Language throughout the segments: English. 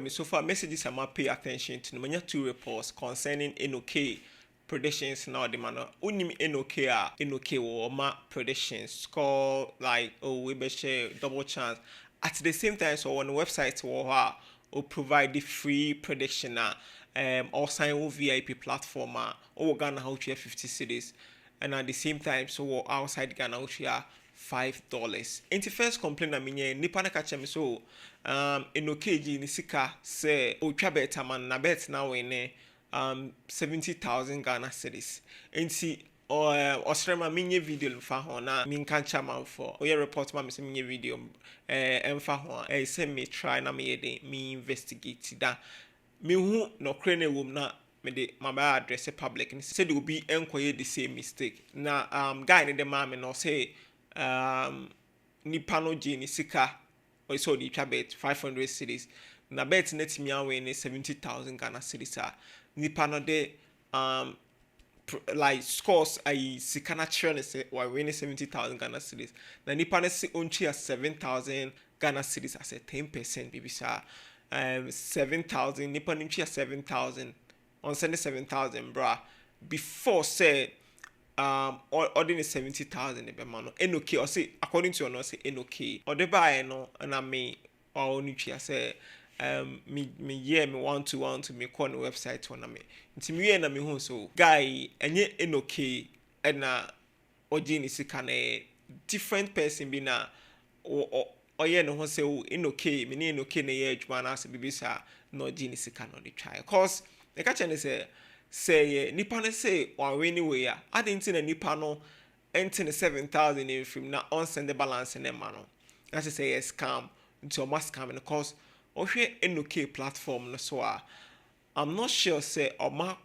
so far messages I'm pay attention to. Manya 2 reports concerning Enokay predictions now the man unim Enokay or ma predictions score like we be share double chance at the same time. So on the website or provide the free prediction or sign VIP platform or Ghana how to 50 cities, and at the same time so outside Ghana how to $5. Inti first complaint na minye nipa na kache me so Enokay ni sika se otwa bet man na bet na we ne 70,000 Ghana cedis. Inti Australia minye video mfa ho na min kan chama for o ye report ma me se minye video mfa ho se me try na me ye me investigate da me hu no kre na wom na me de my address public and said it will be enquire the same mistake. Na guy in the mama no say nipa no gye ni sika or so the bet 500 cities. Na bet net me away 70,000 Ghana cedis nipa no de like scores I sika na churn say why win 70,000 Ghana cedis. Na nipa no see only 7,000 Ghana cedis as a 10% bibi sa 7,000 nipa no 7,000 on send 7,000 bra before say ordinary 70,000 be man Enokay or say according to your say Enokay or the buy no and I me or only say me want to me call the website one me nti me na me hu so guy enye Enokay na ogini sika na different person be na oye no ho say Enokay me ne Enokay na ye adwuma na say bibisa na ogini sika no dey try cause the catch say nipa no say one way anyway I didn't see the nipa no enter 7,000 in film na on send the balance in the man. That's to say a scam into a must scam and cause okay Enokay platform no so I'm not sure say or ma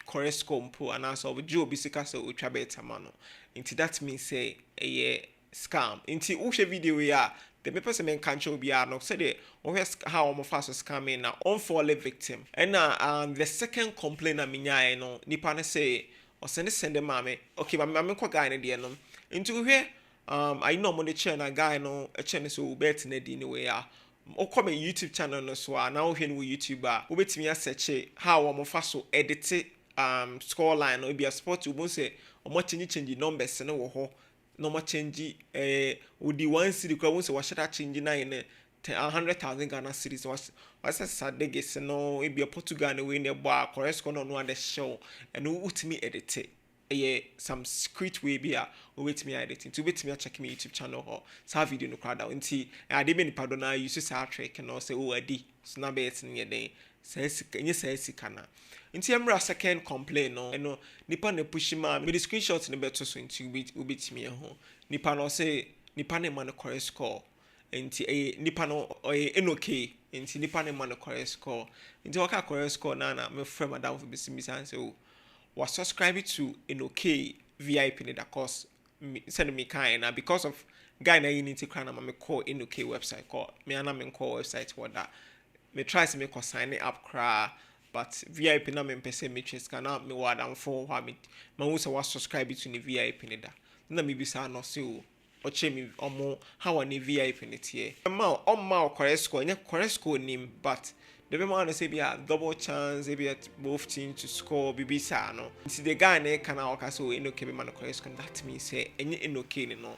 correct compo and also Joe bisika so ultra beta mano. Into that means say a scam. Into ushe video the people say men can't show be no say the how I'm fast scamming now on for a victim. And the second complaint na minya no nipa na say or send the mame okay mame kwa guy na dey no into here I know mo the channel guy no a channel so bet na di anyway o come YouTube channel no so now here no YouTuber we betimi search how I'm fast so edit score line or be a sport you won't say or much change numbers no ho no more change with the one city crowd so what should I change na in 100,000 Ghana cedis was Saturday no it be a Portugal no way near bar correct score no one the show and who would me edit it some script way be wait me editing to wait me check me YouTube channel or so video no crowd out until I didn't pardon I use to trick and also say adi so na be it near day says sikana nti emra second complain no eno nipa na push ma me the screenshot ne beto so nti ubetimi ho nipa no say nipa na man correct score nti nipa no Enokay nti nipa na man correct score nti waka correct score na me friend madam for bisimi say was subscribe to Enokay VIP in the course send me kind na because of guy na you need to cry na me call Enokay website call me ana me call website what that me try to make sign up cra but VIP na me pese me chase kana me wadam for wa me who say was subscribe to the VIP ne da na me bisa no say o che me omo how an VIP ne tie ma correct score nya correct score nim but the man say be a double chance be at both teams to score bibisa no see the guy na kana o ka so Enokay be man correct score that means say enye Enokay no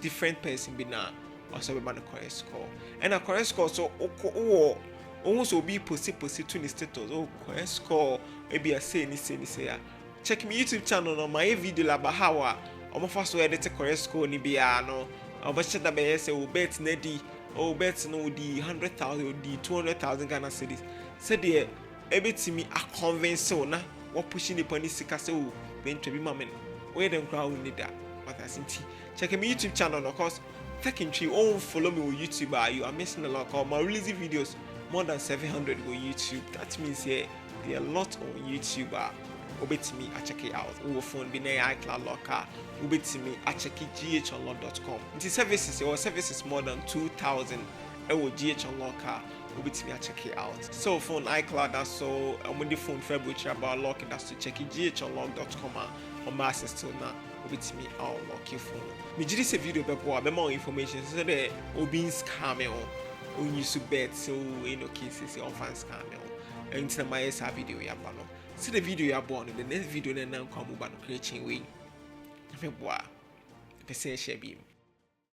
different person be na or so be man correct score and a correct score so also be post to the status correct score maybe a say check me YouTube channel on my video about how I'm first to edit correct score ni bia no obasha da be say o bet na di o bet no di 100,000 di 200,000 Ghana cedis say there ebetimi a convince na what pushing the pony sika say o ben trebi mamen where dem crowd need that but as in check me YouTube channel of course taking tree follow me on YouTube you are missing a lot of my releasing videos more than 700 on YouTube. That means there are a lot on YouTube. Obet me I check it out. Our phone be na iCloud locker. Obet me I check it ghnlock.com. The services more than 2,000. GH locker. Obet me I check it out. So phone iCloud that's so when the phone February about locking that's to check it ghnlock.com on my system now. Obet me I'll lock your phone. Me just a video be more information so that obi scam on use bet so Enokay says on fans camel and to my video ya bano see the video ya born the next video na come about creating way fe boa person share bi